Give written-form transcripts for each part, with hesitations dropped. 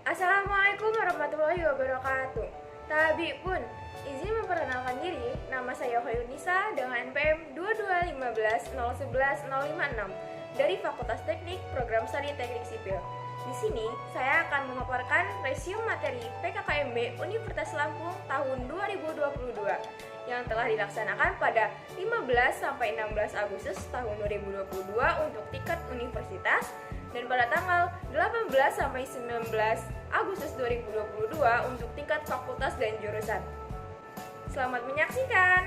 Assalamualaikum warahmatullahi wabarakatuh. Tabi pun, izin memperkenalkan diri, nama saya Hoyunisa dengan NPM 2215011-056 dari Fakultas Teknik Program Studi Teknik Sipil. Di sini, saya akan memaparkan resume materi PKKMB Universitas Lampung tahun 2022 yang telah dilaksanakan pada 15-16 Agustus tahun 2022 untuk tingkat universitas dan pada tanggal 18-19 Agustus 2022 untuk tingkat fakultas dan jurusan. Selamat menyaksikan!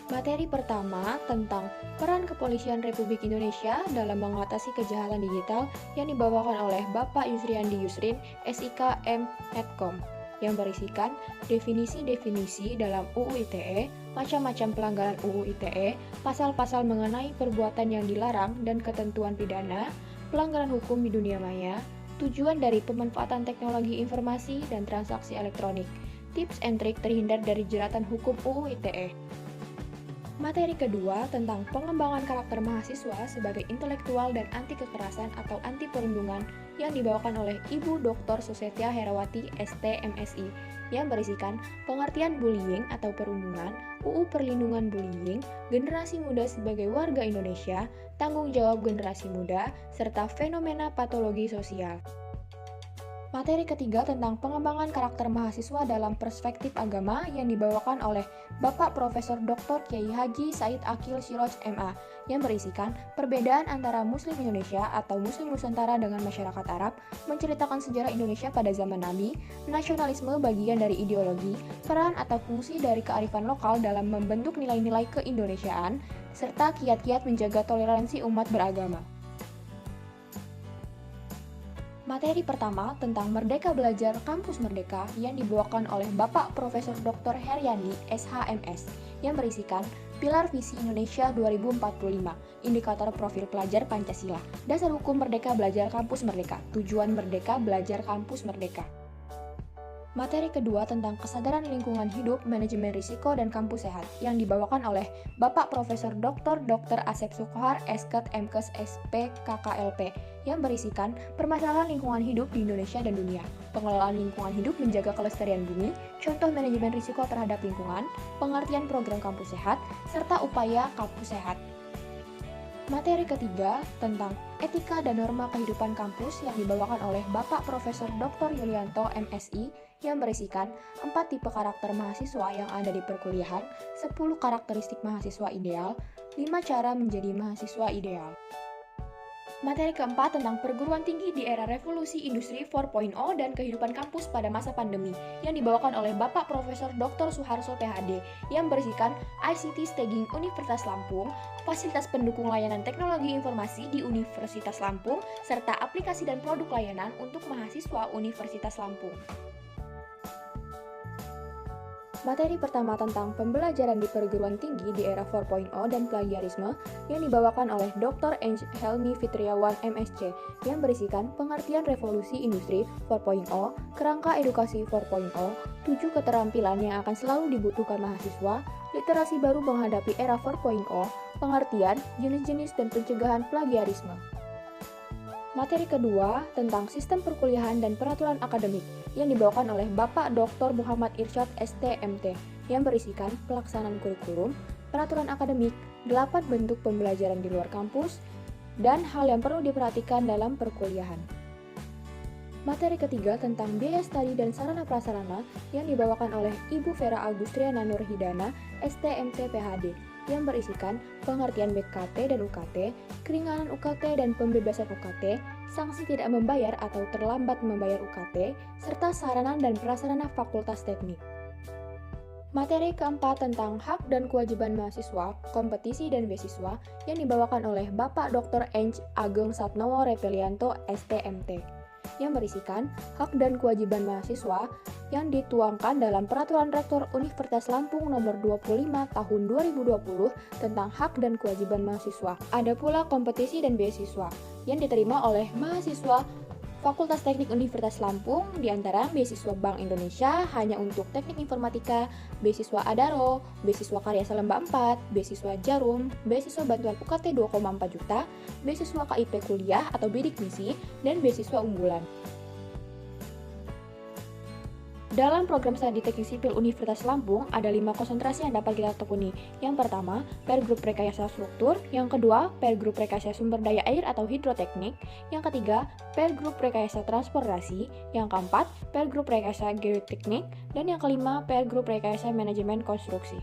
Materi pertama tentang peran Kepolisian Republik Indonesia dalam mengatasi kejahatan digital yang dibawakan oleh Bapak Yusriandi Yusrin, SIK M. Medcom, yang berisikan definisi-definisi dalam UU ITE, macam-macam pelanggaran UU ITE, pasal-pasal mengenai perbuatan yang dilarang dan ketentuan pidana, pelanggaran hukum di dunia maya, tujuan dari pemanfaatan teknologi informasi dan transaksi elektronik, tips and trik terhindar dari jeratan hukum UU ITE. Materi kedua tentang pengembangan karakter mahasiswa sebagai intelektual dan anti kekerasan atau anti perundungan yang dibawakan oleh Ibu Dr. Susetya Herawati ST MSI yang berisikan pengertian bullying atau perundungan, UU Perlindungan Bullying, generasi muda sebagai warga Indonesia, tanggung jawab generasi muda, serta fenomena patologi sosial. Materi ketiga tentang pengembangan karakter mahasiswa dalam perspektif agama yang dibawakan oleh Bapak Profesor Dr. Kiai Haji Said Akil Siroj MA yang berisikan perbedaan antara Muslim Indonesia atau Muslim Nusantara dengan masyarakat Arab, menceritakan sejarah Indonesia pada zaman Nabi, nasionalisme bagian dari ideologi, peran atau fungsi dari kearifan lokal dalam membentuk nilai-nilai keindonesiaan, serta kiat-kiat menjaga toleransi umat beragama. Materi pertama tentang Merdeka Belajar Kampus Merdeka yang dibawakan oleh Bapak Profesor Dr. Heryandi SHMS yang berisikan Pilar Visi Indonesia 2045, Indikator Profil Pelajar Pancasila, Dasar Hukum Merdeka Belajar Kampus Merdeka, Tujuan Merdeka Belajar Kampus Merdeka. Materi kedua tentang kesadaran lingkungan hidup, manajemen risiko, dan kampus sehat yang dibawakan oleh Bapak Profesor Dr. Asep Sukohar, Esket Mkes SP KKLP yang berisikan permasalahan lingkungan hidup di Indonesia dan dunia, pengelolaan lingkungan hidup menjaga kelestarian bumi, contoh manajemen risiko terhadap lingkungan, pengertian program kampus sehat, serta upaya kampus sehat. Materi ketiga tentang etika dan norma kehidupan kampus yang dibawakan oleh Bapak Profesor Dr. Yulianto MSI yang berisikan 4 tipe karakter mahasiswa yang ada di perkuliahan, 10 karakteristik mahasiswa ideal, 5 cara menjadi mahasiswa ideal. Materi keempat tentang perguruan tinggi di era revolusi industri 4.0 dan kehidupan kampus pada masa pandemi yang dibawakan oleh Bapak Profesor Dr. Suharso PhD yang berisikan ICT Staging Universitas Lampung, fasilitas pendukung layanan teknologi informasi di Universitas Lampung, serta aplikasi dan produk layanan untuk mahasiswa Universitas Lampung. Materi pertama tentang pembelajaran di perguruan tinggi di era 4.0 dan plagiarisme yang dibawakan oleh Dr. Helmi Fitriawan MSc yang berisikan pengertian revolusi industri 4.0, kerangka edukasi 4.0, 7 keterampilan yang akan selalu dibutuhkan mahasiswa, literasi baru menghadapi era 4.0, pengertian, jenis-jenis dan pencegahan plagiarisme. Materi kedua tentang sistem perkuliahan dan peraturan akademik yang dibawakan oleh Bapak Dr. Muhammad Irsyad STMT yang berisikan pelaksanaan kurikulum, peraturan akademik, 8 bentuk pembelajaran di luar kampus, dan hal yang perlu diperhatikan dalam perkuliahan. Materi ketiga tentang biaya studi dan sarana prasarana yang dibawakan oleh Ibu Vera Agustriana Nurhidana STMT PhD yang berisikan pengertian BKT dan UKT, keringanan UKT dan pembebasan UKT, sanksi tidak membayar atau terlambat membayar UKT, serta sarana dan prasarana fakultas teknik. Materi keempat tentang hak dan kewajiban mahasiswa, kompetisi dan beasiswa yang dibawakan oleh Bapak Dr. Enj Ageng Satnowo Repelianto STMT yang berisikan hak dan kewajiban mahasiswa yang dituangkan dalam Peraturan Rektor Universitas Lampung Nomor 25 Tahun 2020 tentang hak dan kewajiban mahasiswa. Ada pula kompetisi dan beasiswa yang diterima oleh mahasiswa Fakultas Teknik Universitas Lampung diantara beasiswa Bank Indonesia hanya untuk teknik informatika, beasiswa Adaro, beasiswa Karya Salemba 4, beasiswa Jarum, beasiswa bantuan UKT 2,4 juta, beasiswa KIP kuliah atau bidik misi, dan beasiswa unggulan. Dalam program studi teknik sipil Universitas Lampung, ada 5 konsentrasi yang dapat kita tekuni. Yang pertama, per grup rekayasa struktur. Yang kedua, per grup rekayasa sumber daya air atau hidroteknik. Yang ketiga, per grup rekayasa transportasi. Yang keempat, per grup rekayasa geoteknik. Dan yang kelima, per grup rekayasa manajemen konstruksi.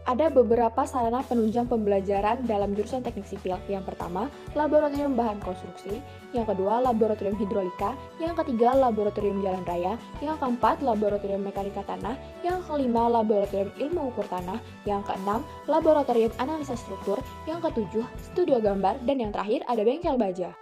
Ada beberapa sarana penunjang pembelajaran dalam jurusan teknik sipil. Yang pertama, laboratorium bahan konstruksi. Yang kedua, laboratorium hidrolika. Yang ketiga, laboratorium jalan raya. Yang keempat, laboratorium mekanika tanah. Yang kelima, laboratorium ilmu ukur tanah. Yang keenam, laboratorium analisa struktur. Yang ketujuh, studio gambar. Dan yang terakhir, ada bengkel baja.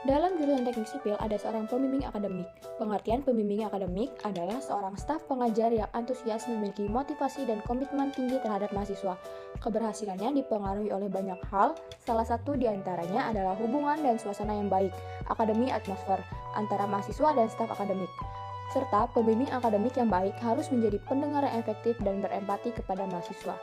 Dalam jurusan teknik sipil ada seorang pembimbing akademik. Pengertian pembimbing akademik adalah seorang staf pengajar yang antusias, memiliki motivasi dan komitmen tinggi terhadap mahasiswa. Keberhasilannya dipengaruhi oleh banyak hal, salah satu diantaranya adalah hubungan dan suasana yang baik, akademi atmosfer, antara mahasiswa dan staf akademik. Serta pembimbing akademik yang baik harus menjadi pendengar yang efektif dan berempati kepada mahasiswa.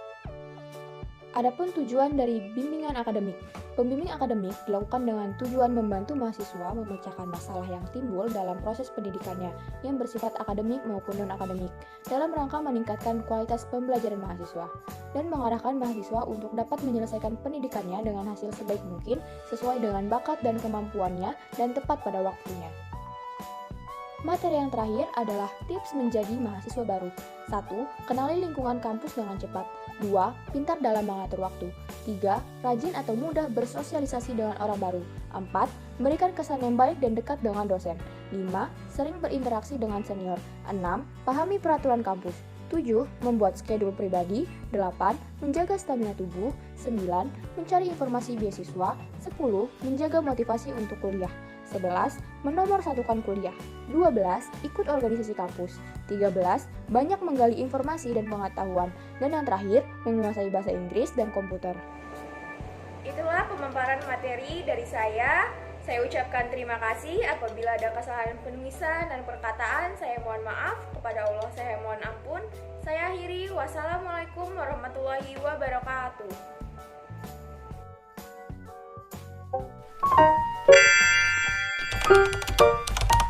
Adapun tujuan dari bimbingan akademik. Pembimbing akademik dilakukan dengan tujuan membantu mahasiswa memecahkan masalah yang timbul dalam proses pendidikannya yang bersifat akademik maupun non-akademik dalam rangka meningkatkan kualitas pembelajaran mahasiswa dan mengarahkan mahasiswa untuk dapat menyelesaikan pendidikannya dengan hasil sebaik mungkin sesuai dengan bakat dan kemampuannya dan tepat pada waktunya. Materi yang terakhir adalah tips menjadi mahasiswa baru. 1. Kenali lingkungan kampus dengan cepat. 2. Pintar dalam mengatur waktu. 3. Rajin atau mudah bersosialisasi dengan orang baru. 4. Berikan kesan yang baik dan dekat dengan dosen. 5. Sering berinteraksi dengan senior. 6. Pahami peraturan kampus. 7. Membuat schedule pribadi. 8. Menjaga stamina tubuh. 9. Mencari informasi beasiswa. 10. Menjaga motivasi untuk kuliah. 11. Menomorsatukan kuliah. 12. Ikut organisasi kampus. 13. Banyak menggali informasi dan pengetahuan. Dan yang terakhir, menguasai bahasa Inggris dan komputer. Itulah pemaparan materi dari saya. Saya ucapkan terima kasih. Apabila ada kesalahan penulisan dan perkataan, saya mohon maaf. Kepada Allah saya mohon ampun. Saya akhiri. Wassalamualaikum warahmatullahi wabarakatuh.